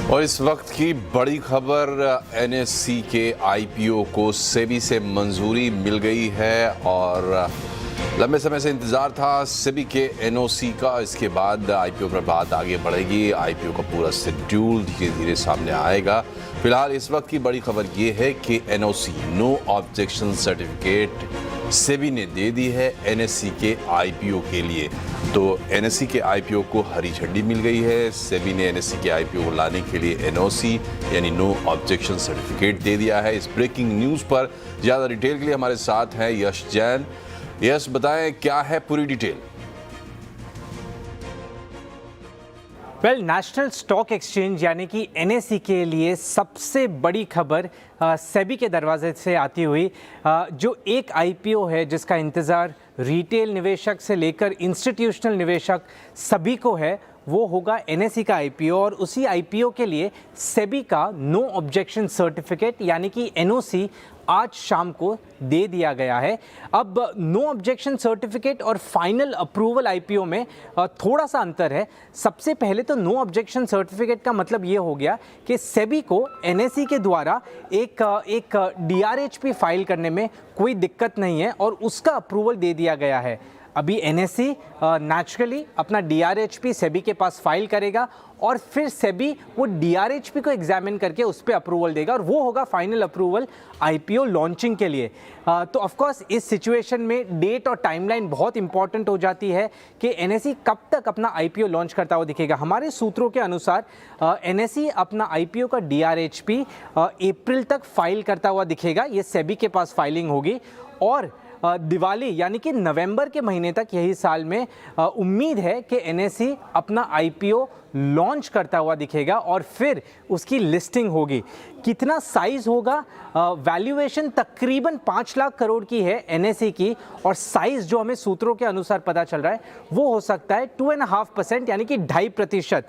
और इस वक्त की बड़ी खबर, एनएससी के आईपीओ को सेबी से मंजूरी मिल गई है और लंबे समय से इंतजार था सेबी के एनओसी का। इसके बाद आईपीओ पर बात आगे बढ़ेगी। आईपीओ का पूरा शेड्यूल धीरे धीरे सामने आएगा। फिलहाल इस वक्त की बड़ी खबर ये है कि NOC no objection certificate SEBI ने दे दी है एनएससी के आईपीओ के लिए। तो एनएससी के आईपीओ को हरी झंडी मिल गई है। सेबी ने एनएससी के आईपीओ को लाने के लिए एनओसी यानी नो ऑब्जेक्शन सर्टिफिकेट दे दिया है। इस ब्रेकिंग न्यूज़ पर ज़्यादा डिटेल के लिए हमारे साथ हैं यश जैन। यश, बताएं क्या है पूरी डिटेल? नेशनल स्टॉक एक्सचेंज यानी कि एनएसई के लिए सबसे बड़ी खबर सेबी के दरवाजे से आती हुई जो एक आईपीओ है जिसका इंतज़ार रिटेल निवेशक से लेकर इंस्टीट्यूशनल निवेशक सभी को है, वो होगा एनएसई का आईपीओ। और उसी आईपीओ के लिए सेबी का नो ऑब्जेक्शन सर्टिफिकेट यानी कि एनओसी आज शाम को दे दिया गया है। अब नो ऑब्जेक्शन सर्टिफिकेट और फाइनल अप्रूवल आईपीओ में थोड़ा सा अंतर है। सबसे पहले तो नो ऑब्जेक्शन सर्टिफिकेट का मतलब ये हो गया कि सेबी को एनएसई के द्वारा एक डीआरएचपी फाइल करने में कोई दिक्कत नहीं है और उसका अप्रूवल दे दिया गया है। अभी एनएसई नेचुरली अपना डीआरएचपी सेबी के पास फाइल करेगा और फिर सेबी वो डीआरएचपी को एग्जामिन करके उस पर अप्रूवल देगा और वो होगा फाइनल अप्रूवल आईपीओ लॉन्चिंग के लिए। तो ऑफ कोर्स इस सिचुएशन में डेट और टाइमलाइन बहुत इंपॉर्टेंट हो जाती है कि एनएसई कब तक अपना आईपीओ लॉन्च करता हुआ दिखेगा। हमारे सूत्रों के अनुसार एनएसई अपना आईपीओ का डीआरएचपी अप्रैल तक फाइल करता हुआ दिखेगा। ये सेबी के पास फाइलिंग होगी और दिवाली यानी कि नवंबर के महीने तक यही साल में उम्मीद है कि एनएसई अपना आईपीओ लॉन्च करता हुआ दिखेगा और फिर उसकी लिस्टिंग होगी। कितना साइज होगा? वैल्यूएशन तकरीबन 5 लाख करोड़ की है एनएसई की और साइज जो हमें सूत्रों के अनुसार पता चल रहा है वो हो सकता है 2.5% यानी कि 2.5%।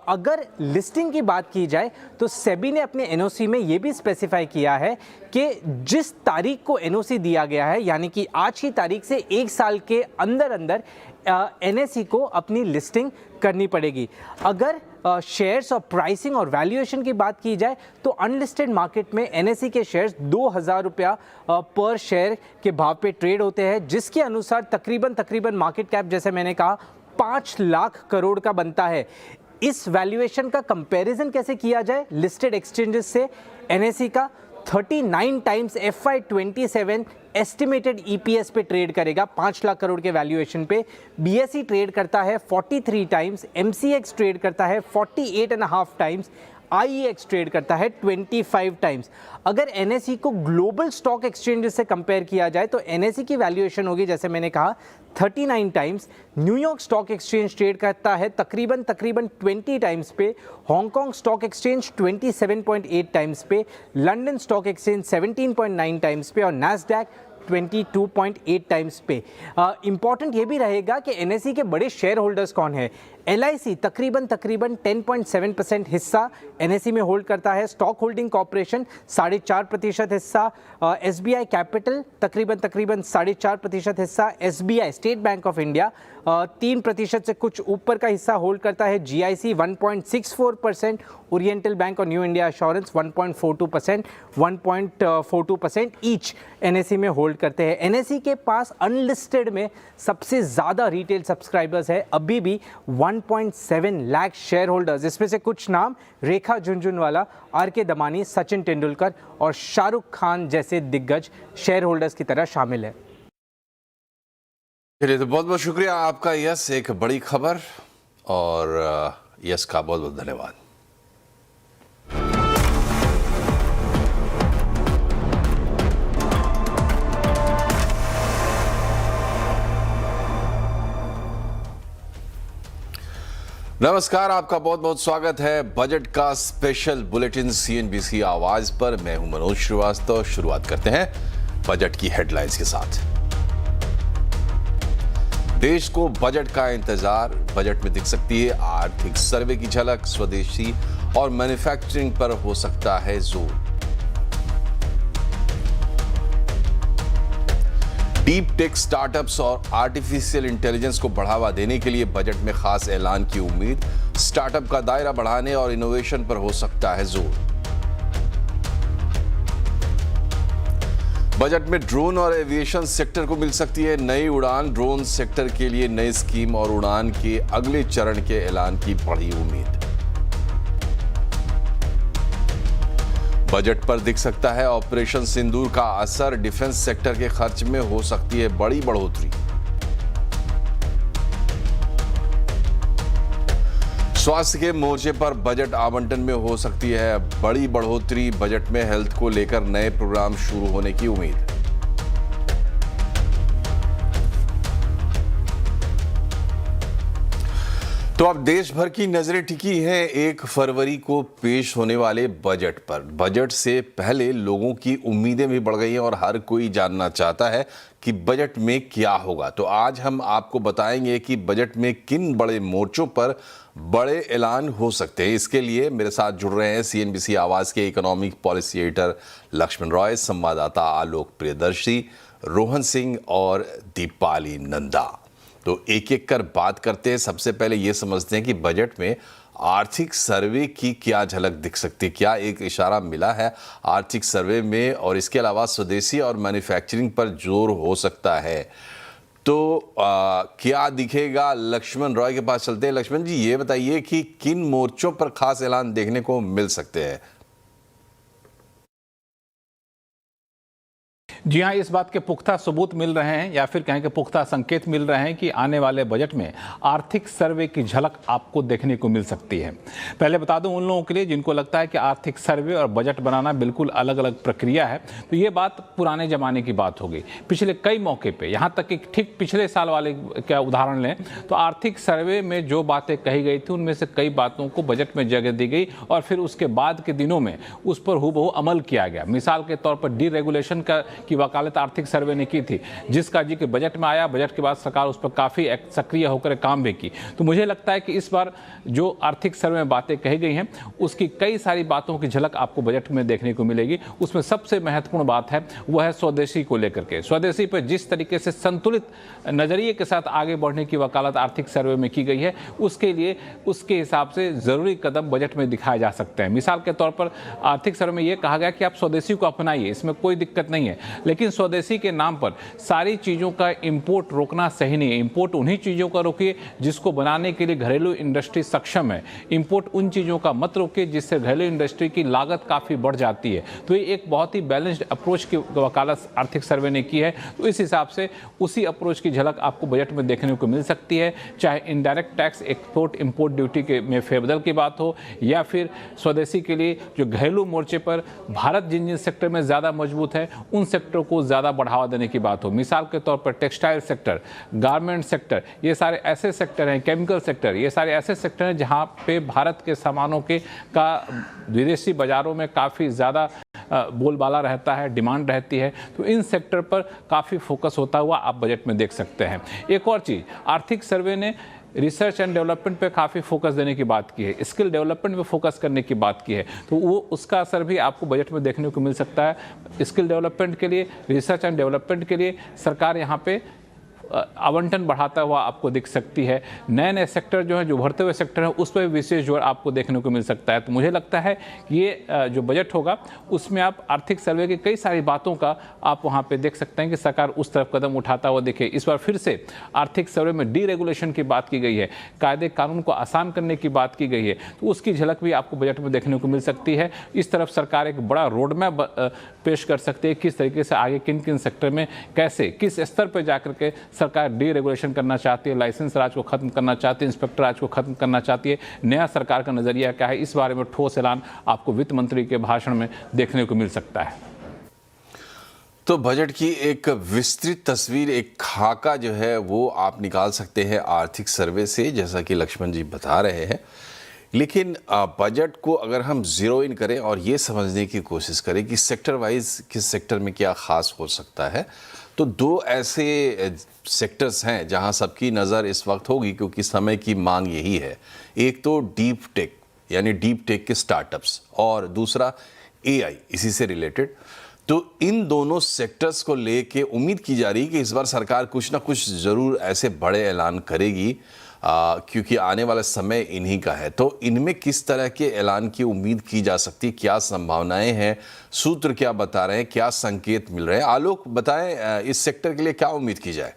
अगर लिस्टिंग की बात की जाए तो सेबी ने अपने एनओसी में ये भी स्पेसिफाई किया है कि जिस तारीख को एनओसी दिया गया है यानी कि आज की तारीख से 1 साल के अंदर अंदर एनएसई को अपनी लिस्टिंग करनी पड़ेगी। अगर शेयर्स और प्राइसिंग और वैल्यूएशन की बात की जाए तो अनलिस्टेड मार्केट में एनएसई के शेयर्स 2,000 रुपया पर शेयर के भाव पे ट्रेड होते हैं, जिसके अनुसार तकरीबन मार्केट कैप जैसे मैंने कहा 5 लाख करोड़ का बनता है। इस वैल्यूएशन का कंपैरिजन कैसे किया जाए लिस्टेड एक्सचेंजेस से? एनएसई का 39 टाइम्स FY27 एस्टिमेटेड ईपीएस पे ट्रेड करेगा 5 लाख करोड़ के वैल्यूएशन पे। बीएसई ट्रेड करता है 43 टाइम्स, एमसीएक्स ट्रेड करता है 48.5 टाइम्स, आईईएक्स ट्रेड करता है 25 टाइम्स। अगर एनएसई को ग्लोबल स्टॉक एक्सचेंजेस से कंपेयर किया जाए तो एनएसई की वैल्यूएशन होगी जैसे मैंने कहा 39 times. New York stock exchange trade करता है तकरीबन 20 टाइम्स पे, हांगकांग स्टॉक एक्सचेंज 27.8 टाइम्स पे, लंदन स्टॉक एक्सचेंज 17.9 टाइम्स पे और नैस्डैक 22.8 टाइम्स पे। इंपॉर्टेंट ये भी रहेगा कि एनएसई के बड़े शेयर होल्डर्स कौन है। एलआईसी तकरीबन 10.7% हिस्सा एनएसई में होल्ड करता है। स्टॉक होल्डिंग कॉर्पोरेशन 4.5% हिस्सा, एसबीआई कैपिटल तकरीबन 4.5% हिस्सा, SBI state bank of India 3% से कुछ ऊपर का हिस्सा होल्ड करता है, जीआईसी 1.64%, ओरिएंटल बैंक और new India assurance 1.42% each NSE में होल्ड करते हैं। एनएसई के पास अनलिस्टेड में सबसे ज़्यादा रिटेल सब्सक्राइबर्स है, अभी भी 1.7 लाख शेयर होल्डर्स। इसमें से कुछ नाम रेखा झुनझुनवाला, आरके दमानी, सचिन तेंदुलकर और शाहरुख खान जैसे दिग्गज शेयर होल्डर्स की तरह शामिल है। चलिए, तो बहुत बहुत शुक्रिया आपका यस, एक बड़ी खबर और यस का बहुत बहुत धन्यवाद। नमस्कार, आपका बहुत बहुत स्वागत है बजट का स्पेशल बुलेटिन सीएनबीसी आवाज पर। मैं हूं मनोज श्रीवास्तव। शुरुआत करते हैं बजट की हेडलाइंस के साथ। देश को बजट का इंतजार, बजट में दिख सकती है आर्थिक सर्वे की झलक, स्वदेशी और मैन्युफैक्चरिंग पर हो सकता है जोर। डीप टेक स्टार्टअप्स और आर्टिफिशियल इंटेलिजेंस को बढ़ावा देने के लिए बजट में खास ऐलान की उम्मीद। स्टार्टअप का दायरा बढ़ाने और इनोवेशन पर हो सकता है जोर। बजट में ड्रोन और एविएशन सेक्टर को मिल सकती है नई उड़ान। ड्रोन सेक्टर के लिए नई स्कीम और उड़ान के अगले चरण के ऐलान की बढ़ी उम्मीद। बजट पर दिख सकता है ऑपरेशन सिंदूर का असर। डिफेंस सेक्टर के खर्च में हो सकती है बड़ी बढ़ोतरी। स्वास्थ्य के मोर्चे पर बजट आवंटन में हो सकती है बड़ी बढ़ोतरी। बजट में हेल्थ को लेकर नए प्रोग्राम शुरू होने की उम्मीद। तो अब देश भर की नजरें टिकी हैं 1 फरवरी को पेश होने वाले बजट पर। बजट से पहले लोगों की उम्मीदें भी बढ़ गई हैं और हर कोई जानना चाहता है कि बजट में क्या होगा। तो आज हम आपको बताएंगे कि बजट में किन बड़े मोर्चों पर बड़े ऐलान हो सकते हैं। इसके लिए मेरे साथ जुड़ रहे हैं CNBC आवाज के economic policy editor Lakshman Roy, संवाददाता आलोक प्रियदर्शी, रोहन सिंह और दीपाली नंदा। तो एक एक कर बात करते हैं। सबसे पहले ये समझते हैं कि बजट में आर्थिक सर्वे की क्या झलक दिख सकती है। क्या एक इशारा मिला है आर्थिक सर्वे में, और इसके अलावा स्वदेशी और मैन्युफैक्चरिंग पर जोर हो सकता है। तो क्या दिखेगा? लक्ष्मण रॉय के पास चलते हैं। लक्ष्मण जी, ये बताइए कि किन मोर्चों पर खास ऐलान देखने को मिल सकते हैं। जी हाँ, इस बात के पुख्ता सबूत मिल रहे हैं या फिर कहें कि पुख्ता संकेत मिल रहे हैं कि आने वाले बजट में आर्थिक सर्वे की झलक आपको देखने को मिल सकती है। पहले बता दूं उन लोगों के लिए जिनको लगता है कि आर्थिक सर्वे और बजट बनाना बिल्कुल अलग अलग प्रक्रिया है, तो ये बात पुराने ज़माने की बात होगी। पिछले कई मौके पर, यहाँ तक कि ठीक पिछले साल वाले का उदाहरण लें तो आर्थिक सर्वे में जो बातें कही गई थी उनमें से कई बातों को बजट में जगह दी गई और फिर उसके बाद के दिनों में उस पर हूबहू अमल किया गया। मिसाल के तौर पर डीरेगुलेशन की वकालत आर्थिक सर्वे ने की थी, जिसका जिक्र बजट में आया। बजट के बाद सरकार उस पर काफ़ी सक्रिय होकर काम भी की। तो मुझे लगता है कि इस बार जो आर्थिक सर्वे में बातें कही गई हैं उसकी कई सारी बातों की झलक आपको बजट में देखने को मिलेगी। उसमें सबसे महत्वपूर्ण बात है वह है स्वदेशी को लेकर के। स्वदेशी पर जिस तरीके से संतुलित नज़रिए के साथ आगे बढ़ने की वकालत आर्थिक सर्वे में की गई है, उसके लिए उसके हिसाब से ज़रूरी कदम बजट में दिखाए जा सकते हैं। मिसाल के तौर पर आर्थिक सर्वे में यह कहा गया कि आप स्वदेशी को अपनाइए, इसमें कोई दिक्कत नहीं है, लेकिन स्वदेशी के नाम पर सारी चीज़ों का इंपोर्ट रोकना सही नहीं है। इंपोर्ट उन्हीं चीज़ों का रोकिए जिसको बनाने के लिए घरेलू इंडस्ट्री सक्षम है। इंपोर्ट उन चीज़ों का मत रोकिए जिससे घरेलू इंडस्ट्री की लागत काफ़ी बढ़ जाती है। तो ये एक बहुत ही बैलेंस्ड अप्रोच की वकालत आर्थिक सर्वे ने की है। तो इस हिसाब से उसी अप्रोच की झलक आपको बजट में देखने को मिल सकती है, चाहे indirect tax, export import duty के में फेरबदल की बात हो, या फिर स्वदेशी के लिए जो घरेलू मोर्चे पर भारत जिन जिन सेक्टर में ज़्यादा मजबूत है उन सेक्टर को ज़्यादा बढ़ावा देने की बात हो। मिसाल के तौर पर टेक्सटाइल सेक्टर, गारमेंट सेक्टर, ये सारे ऐसे सेक्टर हैं, केमिकल सेक्टर, ये सारे ऐसे सेक्टर हैं जहाँ पे भारत के सामानों के का विदेशी बाज़ारों में काफ़ी ज़्यादा बोलबाला रहता है, डिमांड रहती है। तो इन सेक्टर पर काफ़ी फोकस होता हुआ आप बजट में देख सकते हैं। एक और चीज़, आर्थिक सर्वे ने रिसर्च एंड डेवलपमेंट पे काफ़ी फोकस देने की बात की है, स्किल डेवलपमेंट पे फोकस करने की बात की है। तो वो उसका असर भी आपको बजट में देखने को मिल सकता है। स्किल डेवलपमेंट के लिए, रिसर्च एंड डेवलपमेंट के लिए सरकार यहाँ पे आवंटन बढ़ाता हुआ आपको दिख सकती है। नए नए सेक्टर जो हैं, जो उभरते हुए सेक्टर हैं, उस पर विशेष जोर आपको देखने को मिल सकता है। तो मुझे लगता है ये जो बजट होगा उसमें आप आर्थिक सर्वे की कई सारी बातों का आप वहाँ पे देख सकते हैं कि सरकार उस तरफ कदम उठाता हुआ दिखे। इस बार फिर से आर्थिक सर्वे में डीरेगुलेशन की बात की गई है, कायदे कानून को आसान करने की बात की गई है, तो उसकी झलक भी आपको बजट में देखने को मिल सकती है। इस तरफ सरकार एक बड़ा रोड मैप पेश कर सकती है, किस तरीके से आगे किन किन सेक्टर में कैसे किस स्तर पर जाकर के सरकार डीरेगुलेशन करना चाहती है, लाइसेंस राज को खत्म करना चाहती है, इंस्पेक्टर राज को खत्म करना चाहती है। नया सरकार का नजरिया क्या है, इस बारे में ठोस ऐलान आपको वित्त मंत्री के भाषण में देखने को मिल सकता है। तो बजट की एक विस्तृत तस्वीर, एक खाका जो है वो आप निकाल सकते हैं आर्थिक सर्वे से, जैसा कि लक्ष्मण जी बता रहे हैं। लेकिन बजट को अगर हम ज़ीरो इन करें और ये समझने की कोशिश करें कि सेक्टर वाइज किस सेक्टर में क्या ख़ास हो सकता है, तो दो ऐसे सेक्टर्स हैं जहां सबकी नज़र इस वक्त होगी क्योंकि समय की मांग यही है। एक तो डीप टेक यानी डीप टेक के स्टार्टअप्स, और दूसरा AI, इसी से रिलेटेड। तो इन दोनों सेक्टर्स को लेके उम्मीद की जा रही है कि इस बार सरकार कुछ ना कुछ ज़रूर ऐसे बड़े ऐलान करेगी, क्योंकि आने वाला समय इन्हीं का है। तो इनमें किस तरह के ऐलान की उम्मीद की जा सकती है, क्या संभावनाएं हैं, सूत्र क्या बता रहे हैं, क्या संकेत मिल रहे हैं? आलोक बताएं, इस सेक्टर के लिए क्या उम्मीद की जाए?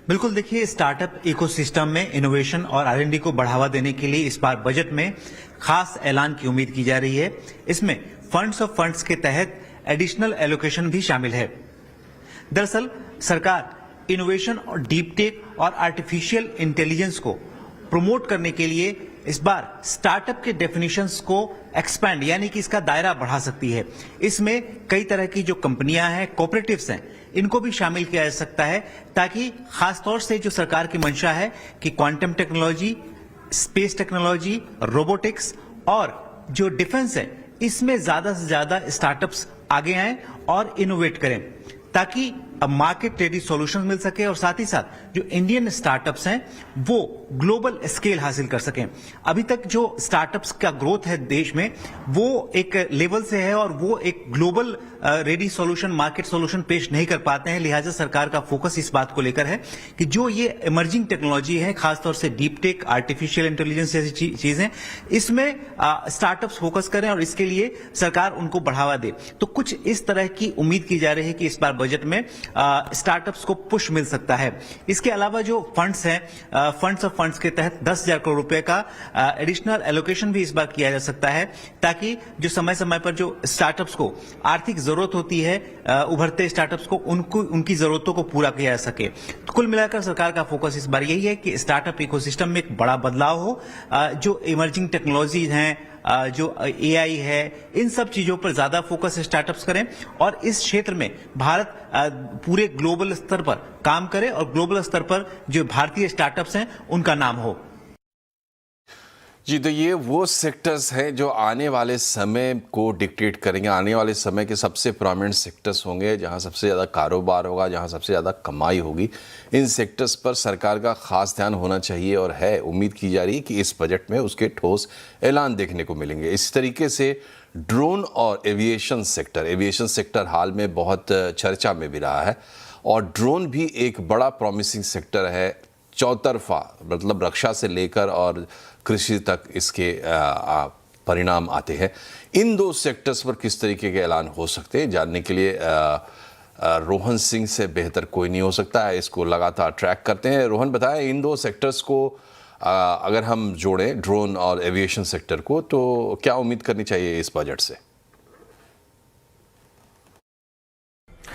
बिल्कुल, देखिए, स्टार्टअप इकोसिस्टम में इनोवेशन और R&D को बढ़ावा देने के लिए इस बार बजट में खास ऐलान की उम्मीद की जा रही है। इसमें फंड्स ऑफ फंड्स के तहत एडिशनल एलोकेशन भी शामिल है। दरअसल सरकार इनोवेशन और डीप टेक और आर्टिफिशियल इंटेलिजेंस को प्रमोट करने के लिए इस बार स्टार्टअप के डेफिनेशंस को एक्सपैंड यानी कि इसका दायरा बढ़ा सकती है। इसमें कई तरह की जो कंपनियां हैं, कोऑपरेटिव्स हैं, इनको भी शामिल किया जा सकता है, ताकि खासतौर से जो सरकार की मंशा है कि quantum technology, space technology, robotics और जो डिफेंस है, इसमें ज्यादा से ज्यादा स्टार्टअप्स आगे आएं और इनोवेट करें, ताकि मार्केट रेडी सॉल्यूशन मिल सके और साथ ही साथ जो इंडियन स्टार्टअप्स हैं वो ग्लोबल स्केल हासिल कर सकें। अभी तक जो स्टार्टअप्स का ग्रोथ है देश में, वो एक लेवल से है और वो एक global ready solution, market solution पेश नहीं कर पाते हैं। लिहाजा सरकार का फोकस इस बात को लेकर है कि जो ये इमर्जिंग टेक्नोलॉजी है, खासतौर से डीप टेक, आर्टिफिशियल इंटेलिजेंस जैसी चीजें, इसमें स्टार्टअप्स फोकस करें और इसके लिए सरकार उनको बढ़ावा दे। तो कुछ इस तरह की उम्मीद की जा रही है कि इस बार बजट में स्टार्टअप्स को पुश मिल सकता है। इसके अलावा जो फंड्स हैं, फंड्स ऑफ फंड्स के तहत 10,000 करोड़ रुपए का एडिशनल एलोकेशन भी इस बार किया जा सकता है, ताकि जो समय समय पर जो स्टार्टअप्स को आर्थिक जरूरत होती है, उभरते स्टार्टअप्स को उनकी जरूरतों को पूरा किया जा सके। तो कुल मिलाकर सरकार का फोकस इस बार यही है कि स्टार्टअप इकोसिस्टम में एक बड़ा बदलाव हो, जो इमर्जिंग टेक्नोलॉजीज हैं, जो AI है, इन सब चीजों पर ज्यादा फोकस स्टार्टअप्स करें और इस क्षेत्र में भारत पूरे ग्लोबल स्तर पर काम करे और ग्लोबल स्तर पर जो भारतीय स्टार्टअप्स हैं उनका नाम हो। जी, तो ये वो सेक्टर्स हैं जो आने वाले समय को डिक्टेट करेंगे, आने वाले समय के सबसे प्रोमिनेंट सेक्टर्स होंगे, जहां सबसे ज़्यादा कारोबार होगा, जहां सबसे ज़्यादा कमाई होगी। इन सेक्टर्स पर सरकार का खास ध्यान होना चाहिए और है। उम्मीद की जा रही है कि इस बजट में उसके ठोस ऐलान देखने को मिलेंगे। इस तरीके से ड्रोन और एविएशन सेक्टर हाल में बहुत चर्चा में भी रहा है और ड्रोन भी एक बड़ा प्रॉमिसिंग सेक्टर है। चौतरफा, मतलब रक्षा से लेकर और कृषि तक इसके परिणाम आते हैं। इन दो सेक्टर्स पर किस तरीके के ऐलान हो सकते हैं, जानने के लिए रोहन सिंह से बेहतर कोई नहीं हो सकता है। इसको लगातार ट्रैक करते हैं। रोहन, बताएं, इन दो सेक्टर्स को अगर हम जोड़ें, ड्रोन और एविएशन सेक्टर को, तो क्या उम्मीद करनी चाहिए इस बजट से?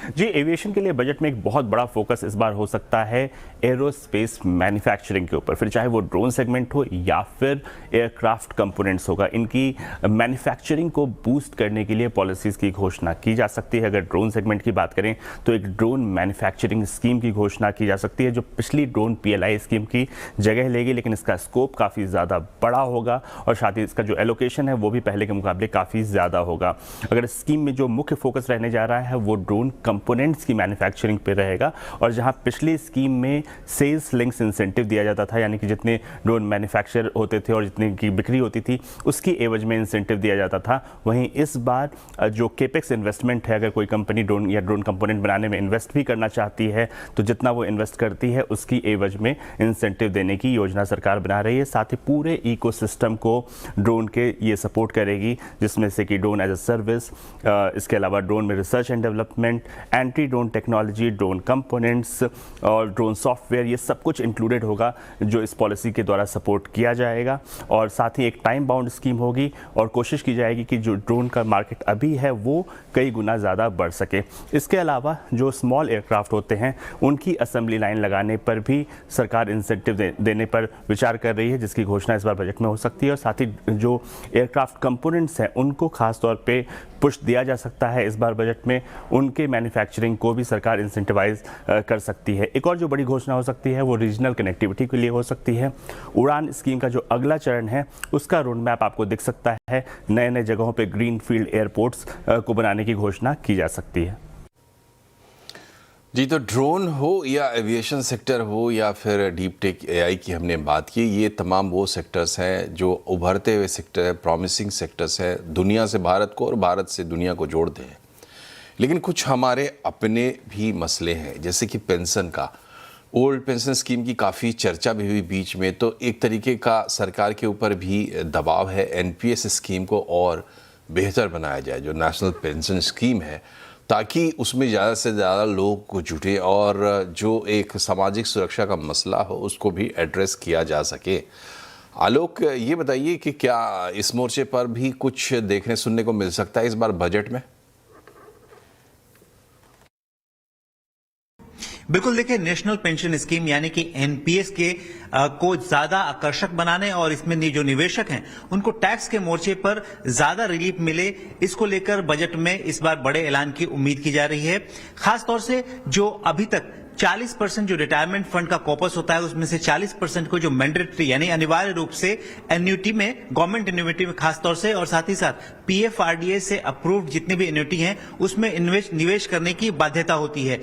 जी, एविएशन के लिए बजट में एक बहुत बड़ा फोकस इस बार हो सकता है एरोस्पेस मैन्युफैक्चरिंग के ऊपर, फिर चाहे वो ड्रोन सेगमेंट हो या फिर एयरक्राफ्ट कंपोनेंट्स होगा। इनकी मैन्युफैक्चरिंग को बूस्ट करने के लिए पॉलिसीज़ की घोषणा की जा सकती है। अगर ड्रोन सेगमेंट की बात करें तो एक ड्रोन मैन्युफैक्चरिंग स्कीम की घोषणा की जा सकती है, जो पिछली ड्रोन PLI स्कीम की जगह लेगी, लेकिन इसका स्कोप काफ़ी ज़्यादा बड़ा होगा और साथ ही इसका जो एलोकेशन है वो भी पहले के मुकाबले काफ़ी ज़्यादा होगा। अगर स्कीम में जो मुख्य फोकस रहने जा रहा है वो ड्रोन कंपोनेंट्स की मैन्युफैक्चरिंग पे रहेगा, और जहां पिछली स्कीम में सेल्स लिंक्स इंसेंटिव दिया जाता था, यानी कि जितने ड्रोन मैन्युफैक्चर होते थे और जितनी की बिक्री होती थी उसकी एवज में इंसेंटिव दिया जाता था, वहीं इस बार जो केपेक्स इन्वेस्टमेंट है, अगर कोई कंपनी ड्रोन या ड्रोन कंपोनेंट बनाने में इन्वेस्ट भी करना चाहती है तो जितना वो इन्वेस्ट करती है उसकी एवज में इंसेंटिव देने की योजना सरकार बना रही है। साथ ही पूरे इकोसिस्टम को ड्रोन के ये सपोर्ट करेगी, जिसमें से कि ड्रोन एज अ सर्विस, इसके अलावा ड्रोन में research and development, anti drone technology, drone components और ड्रोन सॉफ्टवेयर, ये सब कुछ इंक्लूडेड होगा जो इस पॉलिसी के द्वारा सपोर्ट किया जाएगा। और साथ ही एक टाइम बाउंड स्कीम होगी और कोशिश की जाएगी कि जो ड्रोन का मार्केट अभी है वो कई गुना ज़्यादा बढ़ सके। इसके अलावा जो स्मॉल एयरक्राफ्ट होते हैं उनकी असेंबली लाइन लगाने पर भी सरकार इंसेंटिव देने पर विचार कर रही है, जिसकी घोषणा इस बार बजट में हो सकती है। और साथ ही जो एयरक्राफ्ट कंपोनेंट्स हैं उनको खास तौर पे पुश दिया जा सकता है इस बार बजट में, उनके मैन्युफैक्चरिंग को भी सरकार इंसेंटिवाइज कर सकती है। एक और जो बड़ी घोषणा हो सकती है वो रीजनल कनेक्टिविटी के लिए हो सकती है। उड़ान स्कीम का जो अगला चरण है उसका रोड मैप आपको दिख सकता है। नए नए जगहों पे ग्रीन फील्ड एयरपोर्ट्स को बनाने की घोषणा की जा सकती है। जी, तो ड्रोन हो या एविएशन सेक्टर हो या फिर डीप टेक एआई की हमने बात की, ये तमाम वो सेक्टर्स हैं जो उभरते हुए सेक्टर है, प्रॉमिसिंग सेक्टर्स है, दुनिया से भारत को और भारत से दुनिया को जोड़ते हैं। लेकिन कुछ हमारे अपने भी मसले हैं, जैसे कि पेंशन का। ओल्ड पेंशन स्कीम की काफ़ी चर्चा भी हुई बीच में, तो एक तरीके का सरकार के ऊपर भी दबाव है एनपीएस स्कीम को और बेहतर बनाया जाए, जो नेशनल पेंशन स्कीम है, ताकि उसमें ज़्यादा से ज़्यादा लोग को जुटे और जो एक सामाजिक सुरक्षा का मसला हो उसको भी एड्रेस किया जा सके। आलोक, ये बताइए कि क्या इस मोर्चे पर भी कुछ देखने सुनने को मिल सकता है इस बार बजट में? बिल्कुल, देखिए, नेशनल पेंशन स्कीम यानी कि एनपीएस के को ज्यादा आकर्षक बनाने और इसमें जो निवेशक हैं उनको टैक्स के मोर्चे पर ज्यादा रिलीफ मिले, इसको लेकर बजट में इस बार बड़े ऐलान की उम्मीद की जा रही है। खासतौर से जो अभी तक 40% जो रिटायरमेंट फंड का कॉपस होता है उसमें से 40% को जो मैंडेटरी यानी अनिवार्य रूप से एन्युटी में, गवर्नमेंट एन्युटी में खासतौर से, और साथ ही साथ पीएफआरडीए से अप्रूव्ड जितने भी एन्युटी हैं उसमें निवेश करने की बाध्यता होती है।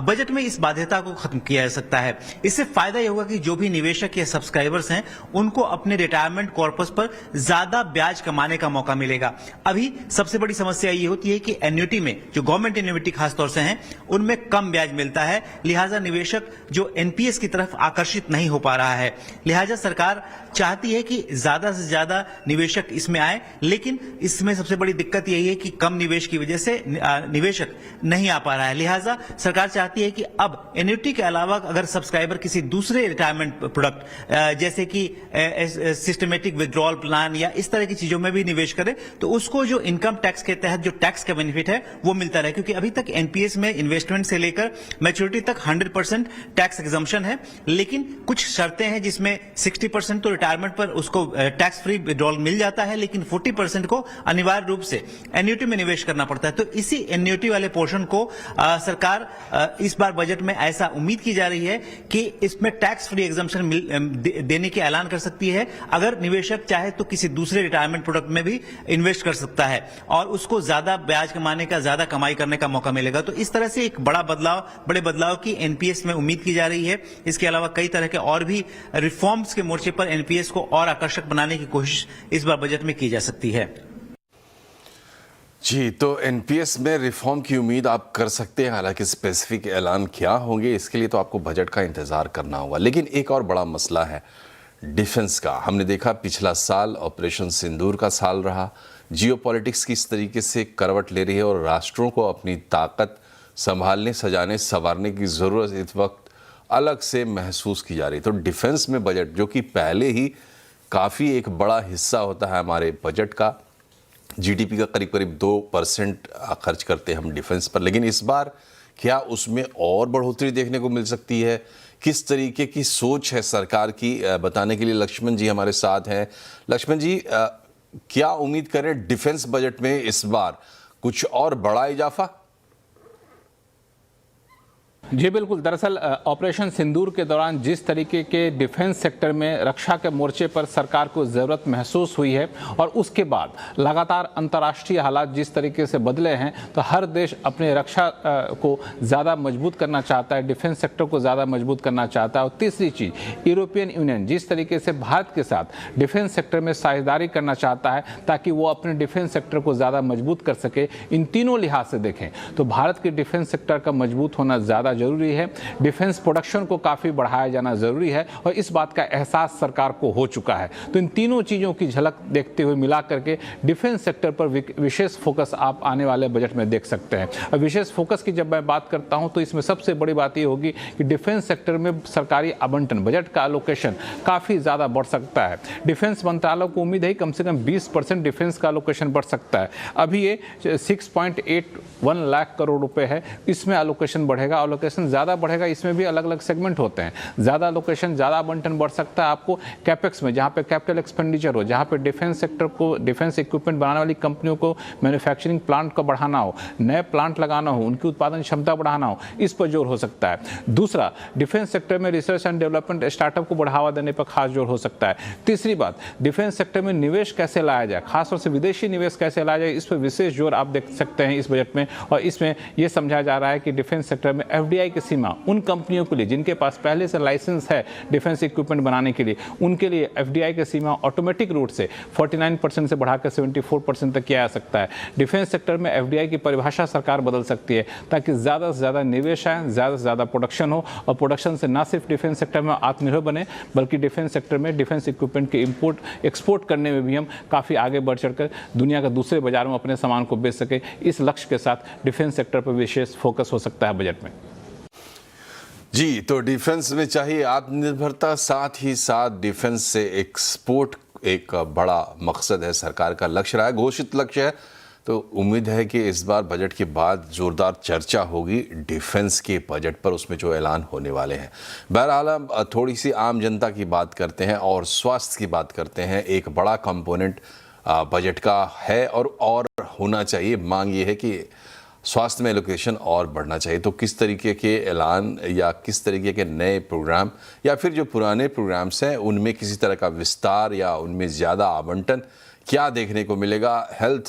बजट में इस बाध्यता को खत्म किया जा सकता है। इससे फायदा यह होगा कि जो भी निवेशक या सब्सक्राइबर्स हैं उनको अपने रिटायरमेंट कॉर्पस पर ज्यादा ब्याज कमाने का मौका मिलेगा। अभी सबसे बड़ी समस्या ये होती है कि एन्युटी में, जो गवर्नमेंट एन्युटी खासतौर से हैं, उनमें कम ब्याज मिलता है, लिहाजा निवेशक जो एनपीएस की तरफ आकर्षित नहीं हो पा रहा है। लिहाजा सरकार चाहती है कि ज्यादा से ज्यादा निवेशक इसमें आए, लेकिन इसमें सबसे बड़ी दिक्कत यही है कि कम निवेश की वजह से निवेशक नहीं आ पा रहा है। लिहाजा सरकार चाहती है कि अब एन्युटी के अलावा अगर सब्सक्राइबर किसी दूसरे रिटायरमेंट प्रोडक्ट जैसे कि सिस्टमेटिक विड्रॉल प्लान या इस तरह की चीजों में भी निवेश करे तो उसको जो इनकम टैक्स के तहत जो टैक्स का बेनिफिट है वो मिलता रहे, क्योंकि अभी तक एनपीएस में इन्वेस्टमेंट से लेकर मैच्योरिटी तक 100% टैक्स एग्जम्पशन है, लेकिन कुछ शर्तें हैं जिसमें 60% तो रिटायरमेंट पर उसको टैक्स फ्री विड्रॉल मिल जाता है, लेकिन 40% को अनिवार्य रूप से एन्युटी में निवेश करना पड़ता है। तो इसी एन्युटी वाले पोर्शन को सरकार इस बार बजट में ऐसा उम्मीद की जा रही है कि इसमें टैक्स फ्री एग्जम्पशन देने के ऐलान कर सकती है। अगर निवेशक चाहे तो किसी दूसरे रिटायरमेंट प्रोडक्ट में भी इन्वेस्ट कर सकता है और उसको ज्यादा ब्याज कमाने का, ज्यादा कमाई करने का मौका मिलेगा। तो इस तरह से एक बड़े बदलाव की एनपीएस में उम्मीद की जा रही है। इसके अलावा कई तरह के और भी रिफॉर्म्स के मोर्चे पर एनपीएस को और आकर्षक बनाने की कोशिश इस बार बजट में की जा सकती है। जी, तो एनपीएस में रिफॉर्म की उम्मीद आप कर सकते हैं, हालांकि स्पेसिफिक ऐलान क्या होंगे इसके लिए तो आपको बजट का इंतजार करना होगा। लेकिन एक और बड़ा मसला है डिफेंस का। हमने देखा पिछला साल ऑपरेशन सिंदूर का साल रहा। जियोपॉलिटिक्स किस तरीके से करवट ले रही है और राष्ट्रों को अपनी ताकत संभालने, सजाने, संवारने की ज़रूरत इस वक्त अलग से महसूस की जा रही। तो डिफेंस में बजट, जो कि पहले ही काफ़ी एक बड़ा हिस्सा होता है हमारे बजट का, जीडीपी का करीब करीब 2% खर्च करते हैं हम डिफेंस पर, लेकिन इस बार क्या उसमें और बढ़ोतरी देखने को मिल सकती है? किस तरीके की सोच है सरकार की, बताने के लिए लक्ष्मण जी हमारे साथ हैं। लक्ष्मण जी, क्या उम्मीद करें डिफेंस बजट में इस बार कुछ और बड़ा इजाफा? जी बिल्कुल, दरअसल ऑपरेशन सिंदूर के दौरान जिस तरीके के डिफेंस सेक्टर में रक्षा के मोर्चे पर सरकार को ज़रूरत महसूस हुई है और उसके बाद लगातार अंतर्राष्ट्रीय हालात जिस तरीके से बदले हैं, तो हर देश अपने रक्षा को ज़्यादा मजबूत करना चाहता है, डिफेंस सेक्टर को ज़्यादा मजबूत करना चाहता है। और तीसरी चीज़, यूरोपियन यूनियन जिस तरीके से भारत के साथ डिफेंस सेक्टर में साझेदारी करना चाहता है ताकि वो अपने डिफेंस सेक्टर को ज़्यादा मजबूत कर सके। इन तीनों लिहाज से देखें तो भारत के डिफेंस सेक्टर का मजबूत होना ज़्यादा जरूरी है। डिफेंस प्रोडक्शन को काफी बढ़ाया जाना जरूरी है और इस बात का एहसास सरकार को हो चुका है। तो इन तीनों चीजों की झलक देखते हुए मिला करके डिफेंस सेक्टर पर विशेष फोकस आप आने वाले बजट में देख सकते हैं। अब विशेष फोकस की जब मैं बात करता हूं तो इसमें सबसे बड़ी बात यह होगी कि डिफेंस सेक्टर में सरकारी आवंटन, बजट का एलोकेशन काफी ज्यादा बढ़ सकता है। डिफेंस मंत्रालय को उम्मीद है कम से कम 20% डिफेंस का एलोकेशन बढ़ सकता है। अभी ये 6.81 लाख करोड़ रुपए है, इसमें एलोकेशन बढ़ेगा। एलोकेशन ज़्यादा बढ़ेगा, इसमें भी अलग अलग सेगमेंट होते हैं। ज़्यादा लोकेशन, ज़्यादा आवंटन बढ़ सकता है आपको कैपेक्स में, जहाँ पे कैपिटल एक्सपेंडिचर हो, जहाँ पे डिफेंस सेक्टर को, डिफेंस इक्विपमेंट बनाने वाली कंपनियों को मैन्युफैक्चरिंग प्लांट को बढ़ाना हो, नए प्लांट लगाना हो, उनकी उत्पादन क्षमता बढ़ाना हो, इस पर जोर हो सकता है। दूसरा, डिफेंस सेक्टर में रिसर्च एंड डेवलपमेंट, स्टार्टअप को बढ़ावा देने पर खास जोर हो सकता है। तीसरी बात, डिफेंस सेक्टर में निवेश कैसे लाया जाए, खासतौर से विदेशी निवेश कैसे लाया जाए, इस पर विशेष जोर आप देख सकते हैं इस बजट में। और इसमें यह समझा जा रहा है कि डिफेंस सेक्टर में FDI एफडीआई की सीमा उन कंपनियों के लिए जिनके पास पहले से लाइसेंस है डिफेंस इक्विपमेंट बनाने के लिए, उनके लिए एफडीआई की सीमा ऑटोमेटिक रूट से 49% से बढ़ाकर 74% तक किया जा सकता है। डिफेंस सेक्टर में एफडीआई की परिभाषा सरकार बदल सकती है ताकि ज़्यादा से ज़्यादा निवेश आए, ज़्यादा से ज़्यादा प्रोडक्शन हो और प्रोडक्शन से ना सिर्फ डिफेंस सेक्टर में आत्मनिर्भर बने बल्कि डिफेंस सेक्टर में डिफेंस इक्विपमेंट के इंपोर्ट एक्सपोर्ट करने में भी हम काफ़ी आगे बढ़ चढ़कर दुनिया के दूसरे बाजार में अपने सामान को बेच सके। इस लक्ष्य के साथ डिफेंस सेक्टर पर विशेष फोकस हो सकता है बजट में। जी, तो डिफेंस में चाहिए आत्मनिर्भरता, साथ ही साथ डिफेंस से एक्सपोर्ट एक बड़ा मकसद है, सरकार का लक्ष्य रहा है, घोषित लक्ष्य है। तो उम्मीद है कि इस बार बजट के बाद जोरदार चर्चा होगी डिफेंस के बजट पर, उसमें जो ऐलान होने वाले हैं। बहरहाल हम थोड़ी सी आम जनता की बात करते हैं और स्वास्थ्य की बात करते हैं। एक बड़ा कंपोनेंट बजट का है और होना चाहिए। मांग ये है कि स्वास्थ्य में एलोकेशन और बढ़ना चाहिए। तो किस तरीके के ऐलान या किस तरीके के नए प्रोग्राम या फिर जो पुराने प्रोग्राम्स हैं उनमें किसी तरह का विस्तार या उनमें ज़्यादा आवंटन क्या देखने को मिलेगा? हेल्थ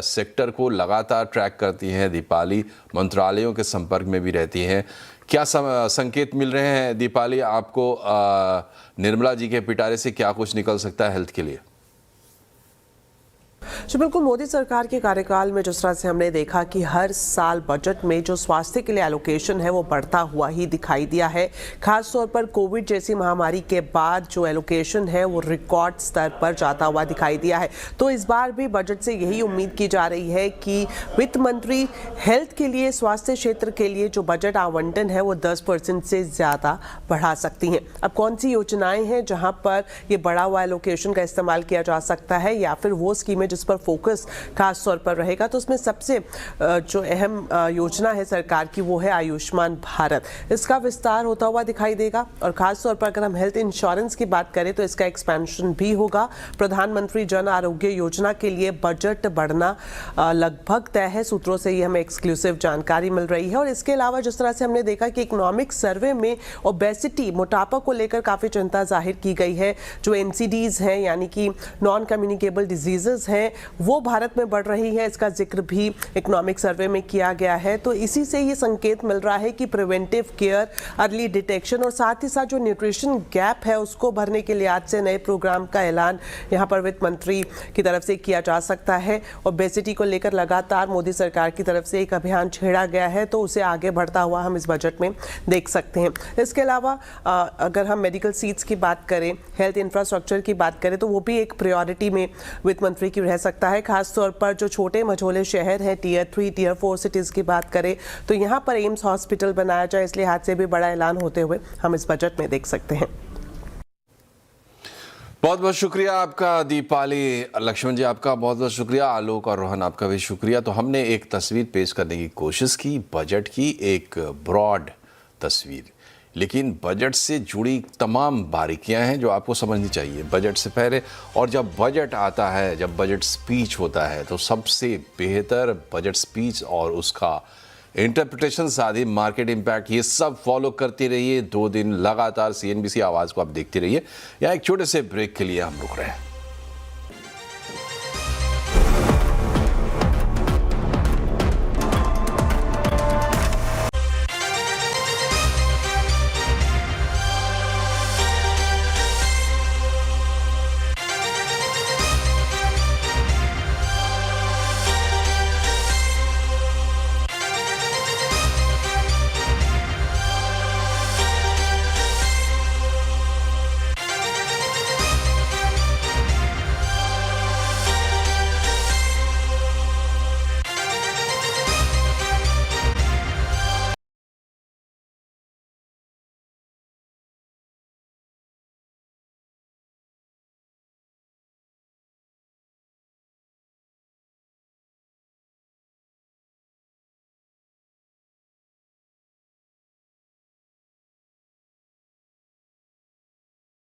सेक्टर को लगातार ट्रैक करती हैं दीपाली, मंत्रालयों के संपर्क में भी रहती हैं। क्या संकेत मिल रहे हैं दीपाली आपको? निर्मला जी के पिटारे से क्या कुछ निकल सकता है हेल्थ के लिए? जी बिल्कुल, मोदी सरकार के कार्यकाल में जिस तरह से हमने देखा कि हर साल बजट में जो स्वास्थ्य के लिए एलोकेशन है वो बढ़ता हुआ ही दिखाई दिया है। खास तौर पर कोविड जैसी महामारी के बाद जो एलोकेशन है वो रिकॉर्ड स्तर पर जाता हुआ दिखाई दिया है। तो इस बार भी बजट से यही उम्मीद की जा रही है कि वित्त मंत्री हेल्थ के लिए, स्वास्थ्य क्षेत्र के लिए जो बजट आवंटन है वो 10% से ज़्यादा बढ़ा सकती हैं। अब कौन सी योजनाएं हैं जहां पर ये बढ़ा हुआ एलोकेशन का इस्तेमाल किया जा सकता है या फिर वो स्कीमें जिस पर फोकस खास तौर पर रहेगा, तो उसमें सबसे जो अहम योजना है सरकार की वो है आयुष्मान भारत। इसका विस्तार होता हुआ दिखाई देगा और खास तौर पर अगर हम हेल्थ इंश्योरेंस की बात करें तो इसका एक्सपेंशन भी होगा। प्रधानमंत्री जन आरोग्य योजना के लिए बजट बढ़ना लगभग तय है, सूत्रों से ये हमें एक्सक्लूसिव जानकारी मिल रही है। और इसके अलावा जिस तरह से हमने देखा कि इकोनॉमिक सर्वे में ओबेसिटी, मोटापा को लेकर काफ़ी चिंता जाहिर की गई है। जो NCDs हैं यानी कि नॉन कम्युनिकेबल डिजीजेज हैं वो भारत में बढ़ रही है, इसका जिक्र भी इकोनॉमिक सर्वे में किया गया है। तो इसी से ये संकेत मिल रहा है कि प्रिवेंटिव केयर, अर्ली डिटेक्शन और साथ ही साथ जो न्यूट्रिशन गैप है उसको भरने के लिए आज से नए प्रोग्राम का ऐलान यहाँ पर वित्त मंत्री की तरफ से किया जा सकता है। ओबेसिटी को लेकर लगातार मोदी सरकार की तरफ से एक अभियान छेड़ा गया है, तो उसे आगे बढ़ता हुआ हम इस बजट में देख सकते हैं। इसके अलावा अगर हम मेडिकल सीट्स की बात करें, हेल्थ इंफ्रास्ट्रक्चर की बात करें, तो वो भी एक प्रायोरिटी में वित्त मंत्री की रह सकता है। खास तौर पर जो छोटे मझोले शहर हैं, Tier 3, Tier 4 सिटीज़ की बात करें तो यहाँ पर एम्स हॉस्पिटल बनाया जाए, इसलिए हाथ से भी बड़ा ऐलान होते हुए हम इस बजट में देख सकते हैं। बहुत बहुत शुक्रिया आपका दीपाली। लक्ष्मण जी आपका बहुत बहुत शुक्रिया। आलोक और रोहन आपका भी शुक्रिया। तो हमने एक तस्वीर पेश करने की कोशिश की, बजट की एक ब्रॉड तस्वीर, लेकिन बजट से जुड़ी तमाम बारीकियां हैं जो आपको समझनी चाहिए बजट से पहले। और जब बजट आता है, जब बजट स्पीच होता है, तो सबसे बेहतर बजट स्पीच और उसका इंटरप्रिटेशन, साथ मार्केट इम्पैक्ट, ये सब फॉलो करते रहिए। 2 दिन लगातार CNBC आवाज़ को आप देखते रहिए। यहाँ एक छोटे से ब्रेक के लिए हम रुक रहे हैं।